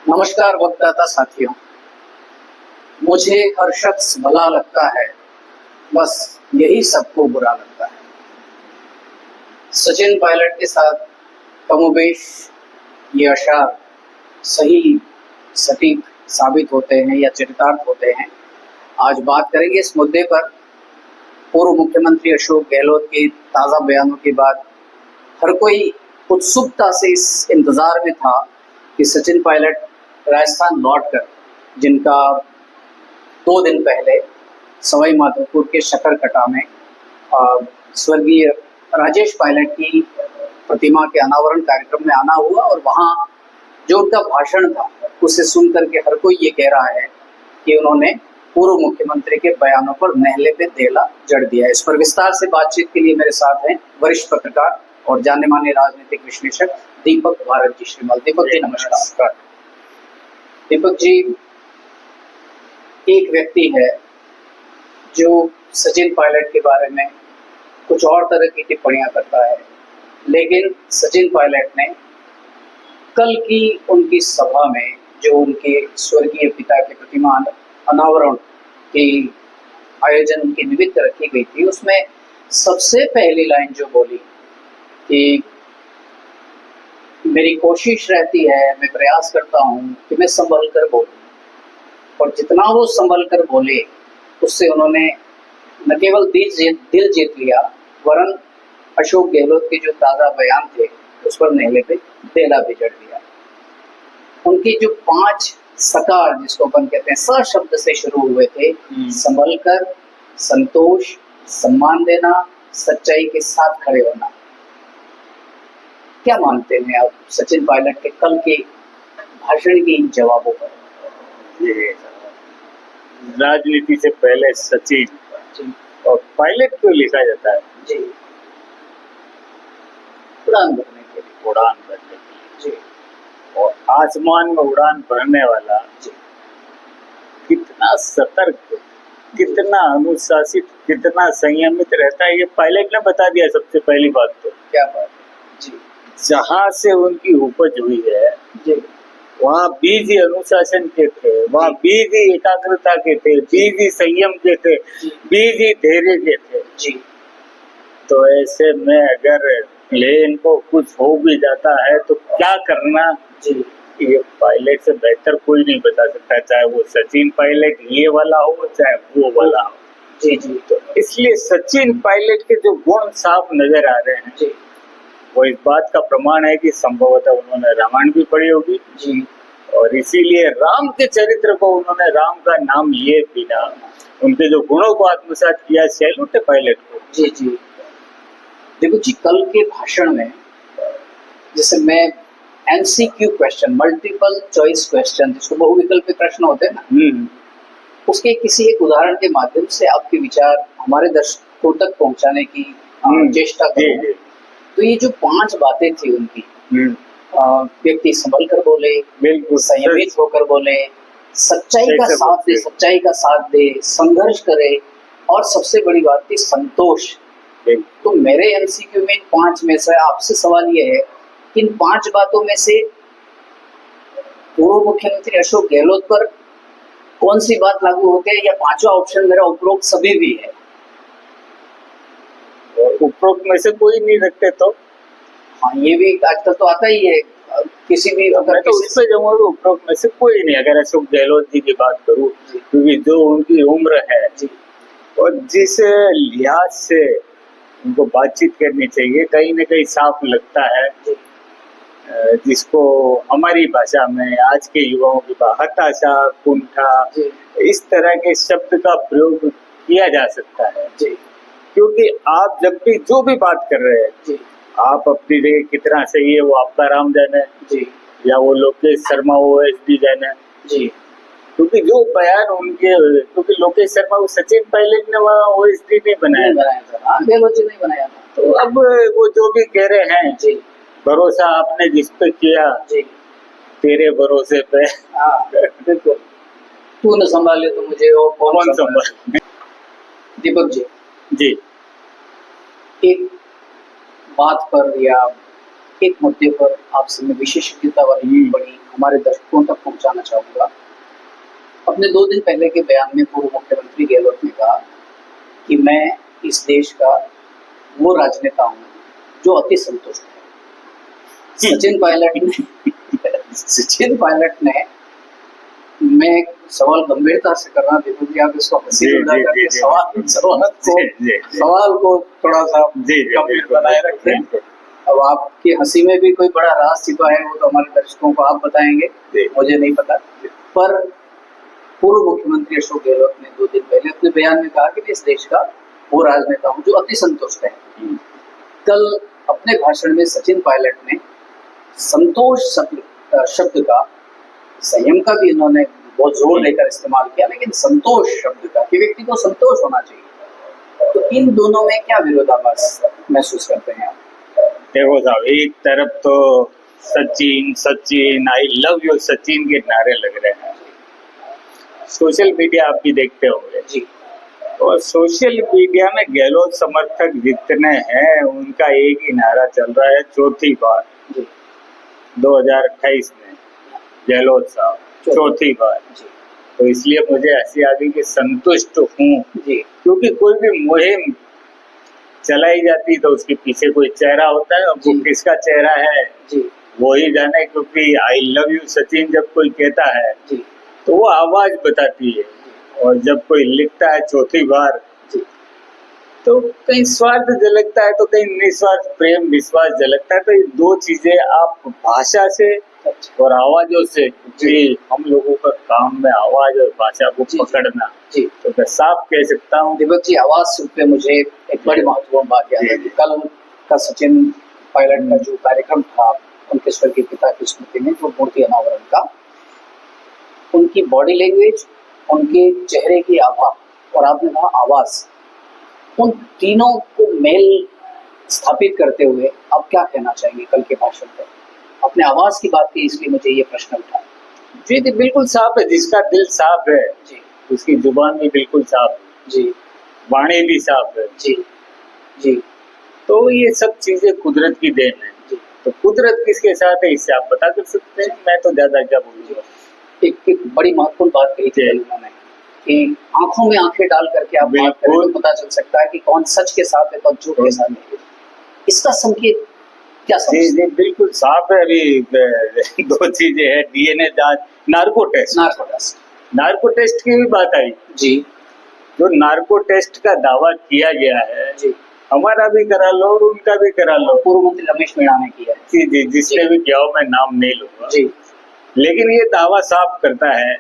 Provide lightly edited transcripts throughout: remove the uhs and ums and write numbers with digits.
नमस्कार वक्ता साथियों। मुझे हर शख्स भला लगता है, बस यही सबको बुरा लगता है। सचिन पायलट के साथ कमोबेश ये अशार सही सटीक साबित होते हैं या चरितार्थ होते हैं। आज बात करेंगे इस मुद्दे पर। पूर्व मुख्यमंत्री अशोक गहलोत के ताज़ा बयानों के बाद हर कोई उत्सुकता से इस इंतज़ार में था कि सचिन पायलट राजस्थान लौटकर, जिनका 2 दिन पहले सवाई माधोपुर के शकरकटा में स्वर्गीय राजेश पायलट की प्रतिमा के अनावरण कार्यक्रम में आना हुआ और वहाँ जो उनका भाषण था उसे सुनकर के हर कोई ये कह रहा है कि उन्होंने पूर्व मुख्यमंत्री के बयानों पर नहले पे तेला जड़ दिया। इस पर विस्तार से बातचीत के लिए मेरे साथ हैं वरिष्ठ पत्रकार और जाने माने राजनीतिक विश्लेषक दीपक भारत जी श्रीमाल। दीपक जी नमस्कार। दीपक जी, एक व्यक्ति है जो सचिन पायलट के बारे में कुछ और तरह की टिप्पणियां करता है, लेकिन सचिन पायलट ने कल की उनकी सभा में जो उनके स्वर्गीय पिता के प्रतिमा अनावरण की आयोजन उनके निमित्त रखी गई थी, उसमें सबसे पहली लाइन जो बोली कि मेरी कोशिश रहती है, मैं प्रयास करता हूँ कि मैं संभल कर बोलूं, और जितना वो संभल कर बोले उससे उन्होंने न केवल दिल जीत लिया, वरन अशोक गहलोत के जो ताज़ा बयान थे उस पर नहले पे तेला भी जड़ दिया। उनकी जो 5 सकार जिसको अपन कहते हैं, स शब्द से शुरू हुए थे, संभल कर, संतोष, सम्मान देना, सच्चाई के साथ खड़े होना। क्या मानते हैं आप सचिन पायलट के कल के भाषण के इन जवाबों पर? ये राजनीति से पहले सचिन और पायलट क्यों लिखा जाता है? जी, उड़ान भरने के लिए। उड़ान भरने के लिए। जी। और आसमान में उड़ान भरने वाला जी। कितना सतर्क, कितना अनुशासित, कितना संयमित रहता है, ये पायलट ने बता दिया। सबसे पहली बात तो क्या बात है जी। जहाँ से उनकी उपज हुई है जी। वहाँ बीज ही अनुशासन के थे, वहाँ बीज ही एकाग्रता के थे, बीज ही संयम के थे, बीज ही धैर्य के थे। जी। तो ऐसे में अगर प्लेन को कुछ हो भी जाता है तो क्या करना, जी। ये पायलट से बेहतर कोई नहीं बता सकता, चाहे वो सचिन पायलट ये वाला हो चाहे वो वाला हो। जी। जी। तो इसलिए सचिन पायलट के जो गुण साफ नजर आ रहे हैं जी। वो इस बात का प्रमाण है कि संभवतः उन्होंने रामायण भी पढ़ी होगी जी। और इसीलिए राम के चरित्र को उन्होंने राम का नाम लिए बिना उनके जो गुणों को आत्मसात किया, सैल्यूट है पायलट को। जी। जी। देखो जी, कल के भाषण में जैसे मैं MCQ question, multiple choice question, जिसको बहुविकल्पी प्रश्न होते हैं ना, उसके किसी एक उदाहरण के माध्यम से आपके विचार हमारे दर्शकों तक पहुंचाने की चेष्टा करूं। तो ये जो 5 बातें थी उनकी, व्यक्ति संभल कर बोले, बिल्कुल संयमित होकर बोले, सच्चाई का साथ दे, सच्चाई का साथ दे, संघर्ष करे, और सबसे बड़ी बात थी संतोष। तो मेरे एमसीक्यू में इन 5 में से आपसे सवाल ये है कि इन 5 बातों में से पूर्व मुख्यमंत्री अशोक गहलोत पर कौन सी बात लागू होती है, या 5वां ऑप्शन मेरा उपरोक्त सभी भी है? उपरोक्त में से कोई नहीं रखते तो? हाँ, ये भी आजकल तो आता ही है किसी भी, अगर तो उस पे जाऊंगा उपरोक्त में से कोई नहीं। अगर अशोक गहलोत जी की बात करूं, क्योंकि जो उनकी उम्र है और जिस लिहाज से उनको बातचीत करनी चाहिए, कहीं ना कहीं साफ लगता है, जिसको हमारी भाषा में आज के युवाओं की हताशा, कुंठा, इस तरह के शब्द का प्रयोग किया जा सकता है। क्योंकि आप जब भी जो भी बात कर रहे हैं, आप अपनी जगह कितना सही है वो आपका राम जाने जी, या वो लोकेश शर्मा ओएसडी जाने जी, क्योंकि जो बयान उनके, क्योंकि लोकेश शर्मा को सचिन पायलट ने वहाँ ओएसडी नहीं बनाया था, गहलोत जी नहीं बनाया था। तो अब वो जो भी कह रहे हैं जी, भरोसा आपने जिस पे किया जी, तेरे भरोसे पे, बिल्कुल, तू न संभाले तो मुझे और कौन संभाले। दीपक जी जी, एक बात पर या एक मुद्दे पर आपसे मैं विशेषज्ञता वाली बड़ी हमारे दर्शकों तक पहुंचाना चाहूँगा। अपने 2 दिन पहले के बयान में पूर्व मुख्यमंत्री गहलोत ने कहा कि मैं इस देश का वो राजनेता हूँ जो अति संतुष्ट है। सचिन पायलट ने मैं एक सवाल गंभीरता से कर रहा देखो कि आप इसको हंसी उड़ा करके सवाल को थोड़ा सा गंभीर बनाए रखें। अब आपकी हंसी में भी कोई बड़ा राज छिपा है, वो तो हमारे दर्शकों को आप बताएंगे, मुझे नहीं पता। पर पूर्व मुख्यमंत्री अशोक गहलोत ने 2 दिन पहले अपने बयान में कहा कि मैं इस देश का वो राजनेता हूँ जो अति संतुष्ट है। कल अपने भाषण में सचिन पायलट ने संतोष शब्द का, संयम का भी इन्होंने बहुत जोर देकर इस्तेमाल किया, लेकिन संतोष शब्द का कि व्यक्ति को संतोष होना चाहिए। तो इन दोनों में क्या विरोधाभास महसूस करते हैं आप? देखो साहब, एक तरफ तो Sachin Sachin I love you Sachin के नारे लग रहे हैं। सोशल मीडिया आप भी देखते होंगे जी, और सोशल मीडिया में गहलोत समर्थक जितने हैं उनका एक ही नारा चल रहा है, चौथी बार 2028 में गहलोत साहब चौथी बार। तो इसलिए मुझे हंसी आ गई कि संतुष्ट हूँ, क्योंकि कोई भी मुहिम चलाई जाती तो उसके पीछे कोई चेहरा होता है, और वो किसका चेहरा है वो ही जाने। क्योंकि आई लव यू सचिन जब कोई कहता है तो वो आवाज बताती है, और जब कोई लिखता है चौथी बार तो कहीं स्वार्थ झलकता है, तो कहीं निस्वार्थ प्रेम विश्वास झलकता है। तो ये 2 चीजें आप भाषा से और आवाजों से, हम लोगों का काम में आवाज और भाषा को पकड़ना, तो मैं साफ कह सकता हूँ। दीपक जी, आवाज सुनते मुझे एक बड़ी महत्वपूर्ण बात याद है। कल का सचिन पायलट का जो कार्यक्रम था उनके स्वर्गीय पिता की स्मृति में, जो मूर्ति अनावरण का, उनकी बॉडी लैंग्वेज, उनके चेहरे की आभा और आपने कहा आवाज, उन तीनों को मेल स्थापित करते हुए आप क्या कहना चाहेंगे कल के भाषण पर? अपने आवाज की बात की, इसलिए मुझे ये प्रश्न उठा। जी बिल्कुल साफ है, जिसका दिल साफ है उसकी जुबान भी बिल्कुल साफ है, वाणी भी साफ है। तो ये सब चीजें कुदरत की देन है। तो कुदरत किसके साथ है इससे आप पता कर सकते हैं, मैं तो ज्यादा क्या बोलूँगा। एक बड़ी महत्वपूर्ण बात कही थी उन्होंने कि आंखों में आंखें डाल करके आप बात करें तो पता चल सकता है कि कौन सच के साथ है, कौन झूठ के साथ है। इसका संकेत क्या समझते हैं? बिल्कुल साफ है। अभी 2 चीजें हैं, डीएनए जांच, नार्को टेस्ट की भी बात आई जी। जो नार्को टेस्ट का दावा किया गया है हमारा भी करा लो और उनका भी करा लो। पूर्व मंत्री रमेश मीणा ने किया है। जी, जिसने भी किया हो, मैं नाम नहीं लूंगा जी, लेकिन ये दावा साफ करता है।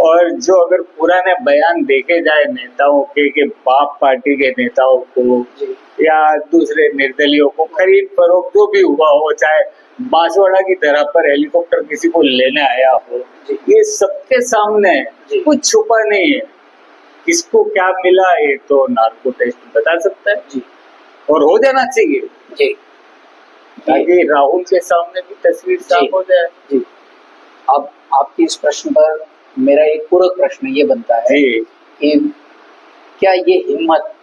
और जो अगर पुराने बयान देखे जाए नेताओं के बाप पार्टी के नेताओं को या दूसरे निर्दलियों को, खरीद फरोख्त जो भी हुआ हो, चाहे बांसवाड़ा की तरह पर हेलीकॉप्टर किसी को लेने आया हो, ये सबके सामने कुछ छुपा नहीं है। किसको क्या मिला ये तो नार्को टेस्ट बता सकता है जी, और हो जाना चाहिए जी, ताकि राहुल के सामने भी तस्वीर साफ हो जाए जी। अब आपकी इस प्रश्न पर मेरा एक पूरक प्रश्न ये बनता है कि क्या ये हिम्मत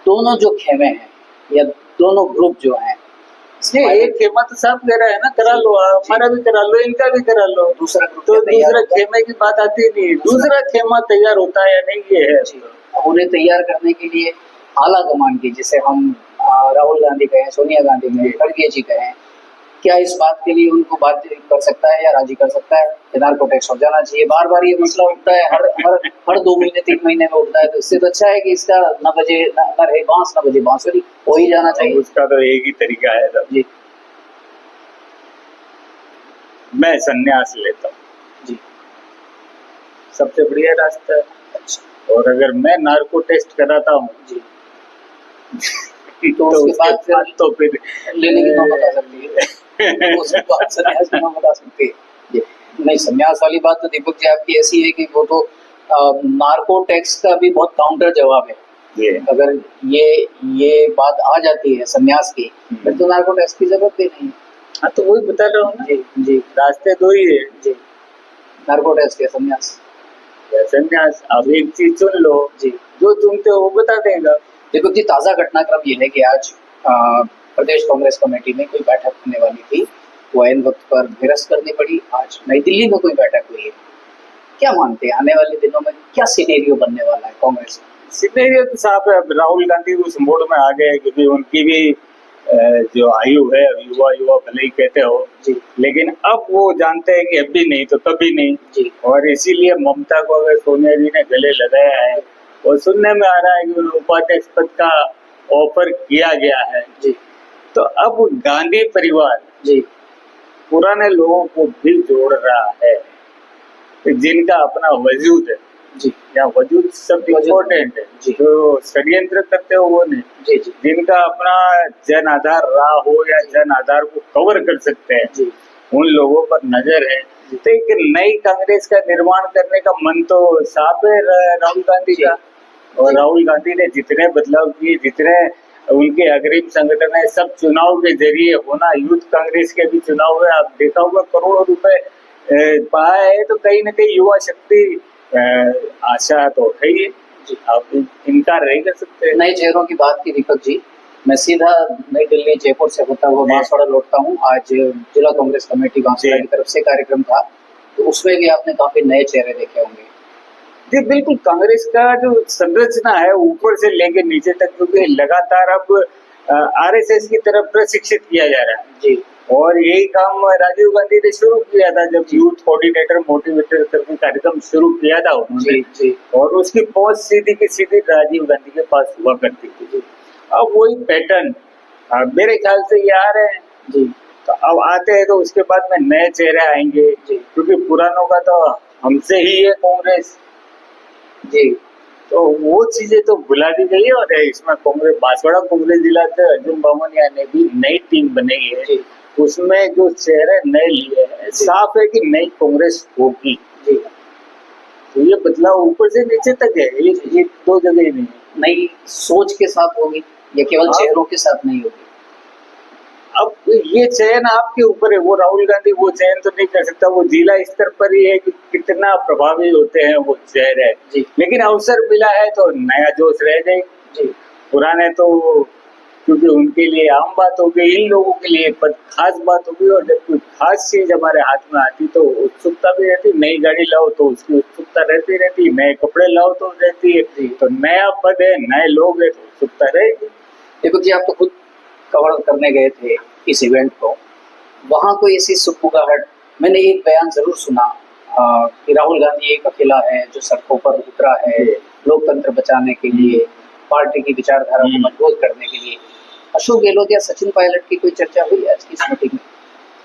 दोनों जो खेमे हैं या दोनों ग्रुप जो हैं, एक खेमा तो साफ कह रहा है ना, करा लो, हमारा भी करा लो, इनका भी करा लो, दूसरा तो दूसरा खेमे की बात आती नहीं। दूसरा खेमा तैयार होता है या नहीं, ये है। उन्हें तैयार करने के लिए आला कमान की, जिसे हम राहुल गांधी कहें, सोनिया गांधी कहें, खड़गे जी कहें, क्या इस बात के लिए उनको बात कर सकता है या राजी कर सकता है कि नार्को टैक्स हो जाना चाहिए? बार बार ये मसला उठता है, हर 2 महीने 3 महीने में उठता है। तो इससे तो अच्छा है कि इसका न बजे न रहे बांस, न बजे बांसुरी, हो ही जाना चाहिए। उसका तो एक ही तरीका है जी, मैं संन्यास लेता हूँ जी, सबसे बढ़िया रास्ता है। अच्छा, और अगर मैं नार्को टेस्ट कराता हूँ जी तो उसके बाद तो फिर लेने की नौबत आ सकती है। उसके बाद संन्यास की नौबत आ सकती है। नहीं, संन्यास वाली बात तो दीपक जी आपकी ऐसी है कि वो तो नार्को टैक्स का भी बहुत काउंटर जवाब है। अगर ये बात आ जाती है संन्यास की, फिर तो नार्को टैक्स की जरूरत ही नहीं। हाँ, तो वही बता रहा हूँ ना जी, रास्ते 2 ही है जी, नार्को टैक्स या संन्यास। अब एक चीज चुन लो जी, जो चुनते हो वो बता देगा। दीपक जी, ताज़ा घटनाक्रम ये है कि आज प्रदेश कांग्रेस कमेटी में कोई बैठक होने वाली थी वो ऐन वक्त पर निरस्त करनी पड़ी। आज नई दिल्ली में कोई बैठक हुई है, क्या मानते हैं आने वाले दिनों में क्या सिनेरियो बनने वाला है कांग्रेस में? सिनेरियो तो साहब अब राहुल गांधी उस मोड में आ गए क्योंकि उनकी भी जो आयु है, युवा युवा भले ही कहते हो जी लेकिन अब वो जानते हैं कि अभी नहीं तो कभी नहीं जी और इसीलिए ममता को अगर सोनिया जी ने गले लगाया है और सुनने में आ रहा है कि उन्हें उपाध्यक्ष पद का ऑफर किया गया है, जी तो अब गांधी परिवार जी पुराने लोगों को भी जोड़ रहा है जिनका अपना वजूद है जी या वजूद सब इम्पोर्टेंट है, जी। जो षड्यंत्र करते हो वो नहीं, जी जी जिनका अपना जन आधार रहा हो या जन आधार को कवर कर सकते हैं जी उन लोगों पर नजर है। तो एक नई कांग्रेस का निर्माण करने का मन तो साफ है राहुल गांधी जी। का, और राहुल गांधी ने जितने बदलाव किए, जितने उनके अग्रिम संगठन है, सब चुनाव के जरिए होना, यूथ कांग्रेस के भी चुनाव है, आप देखा होगा करोड़ों रुपए पाया है, तो कहीं ना कहीं युवा शक्ति आशा तो है ही, आप इनकार नहीं कर सकते। नए चेहरों की बात की दीपक जी, मैं सीधा नई दिल्ली जयपुर से होता हुआ बांसवाड़ा लौटता हूँ। आज जिला कांग्रेस कमेटी बांसवाड़ा की तरफ से कार्यक्रम था, तो उसमें भी आपने काफी नए चेहरे देखे होंगे। जी बिल्कुल, कांग्रेस का जो संरचना है ऊपर से लेकर नीचे तक, क्योंकि लगातार अब आरएसएस की तरफ प्रशिक्षित किया जा रहा है जी, और यही काम राजीव गांधी ने शुरू किया था जब यूथ कोऑर्डिनेटर मोटिवेटर करके कार्यक्रम शुरू किया था उन्होंने जी जी और उसकी पहुंच सीधी की सीधी राजीव गांधी के पास हुआ करती थी। अब वही पैटर्न मेरे ख्याल से ये आ रहे हैं जी, तो अब आते हैं तो उसके बाद में नए चेहरे आएंगे जी। क्योंकि पुरानों का तो हमसे ही है कांग्रेस, जी तो वो चीजें तो भुला दी गई है और इसमें कांग्रेस बांसवाड़ा कांग्रेस जिला से अर्जुन बामनिया ने भी नई टीम बनाई है जी। उसमें जो चेहरे नए लिए हैं, साफ है कि नई कांग्रेस होगी जी, तो ये बदलाव ऊपर से नीचे तक है, ये दो जगह ही नहीं। नई सोच के साथ होगी या केवल हाँ। चेहरों के साथ नहीं होगी? अब ये चयन आपके ऊपर है, वो राहुल गांधी वो चयन तो नहीं कर सकता, वो जिला स्तर पर ही है कि कितना प्रभावी होते हैं वो चेहरे, लेकिन अवसर मिला है तो नया जोश रह जाए जी, पुराने तो क्योंकि उनके लिए आम बात हो गई, इन लोगों के लिए पर खास बात होगी और जब कोई खास चीज हमारे हाथ में आती तो उत्सुकता भी रहती, नई गाड़ी लाओ तो उसकी उत्सुकता रहती, नए कपड़े लाओ तो रहती है, तो नया पद है, नए लोग है तो उत्सुकता रहेगी। दीपक जी, आप तो खुद कवर करने गए थे इस इवेंट को, वहाँ कोई ऐसी सुगबुगाहट? मैंने एक बयान जरूर सुना कि राहुल गांधी एक अकेला है जो सड़कों पर उतरा है लोकतंत्र बचाने के लिए, पार्टी की विचारधारा को मजबूत करने के लिए। अशोक गहलोत या सचिन पायलट की कोई चर्चा हुई आज की इस मीटिंग में?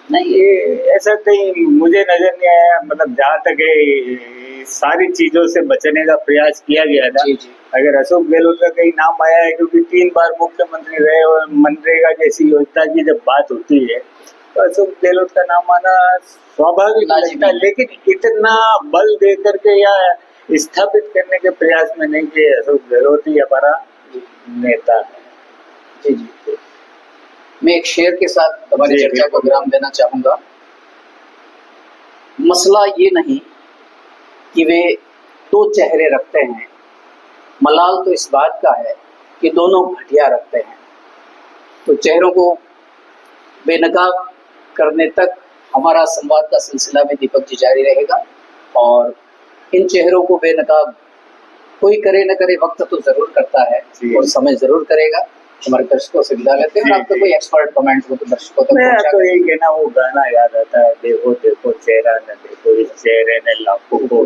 नहीं, ये ऐसा कहीं मुझे नजर नहीं आया, मतलब जहाँ तक है सारी चीजों से बचने का प्रयास किया गया था। जी, जी। अगर अशोक गहलोत का कहीं नाम आया है क्योंकि 3 बार मुख्यमंत्री रहे और मनरेगा जैसी योजना की जब बात होती है तो अशोक गहलोत का नाम आना स्वाभाविक लगता है, लेकिन इतना बल दे करके या स्थापित करने के प्रयास में नहीं कि अशोक गहलोत ही हमारा नेता है। जी जी, मैं एक शेर के साथ हमारी चर्चा को विराम देना चाहूंगा। मसला ये नहीं कि वे दो चेहरे रखते हैं, मलाल तो इस बात का है कि दोनों घटिया रखते हैं। तो चेहरों को बेनकाब करने तक हमारा संवाद का सिलसिला में दीपक जी जारी रहेगा और इन चेहरों को बेनकाब कोई करे न करे वक्त तो जरूर करता है और समय जरूर करेगा। हमारे दर्शकों से विदा लेते हैं और आपका कोई एक्सपर्ट कमेंट हो तो दर्शकों तक पहुंचा तो यही कहना, वो गाना याद आता है, देखो देखो चेहरा न देखो इस चेहरे ने लाखों को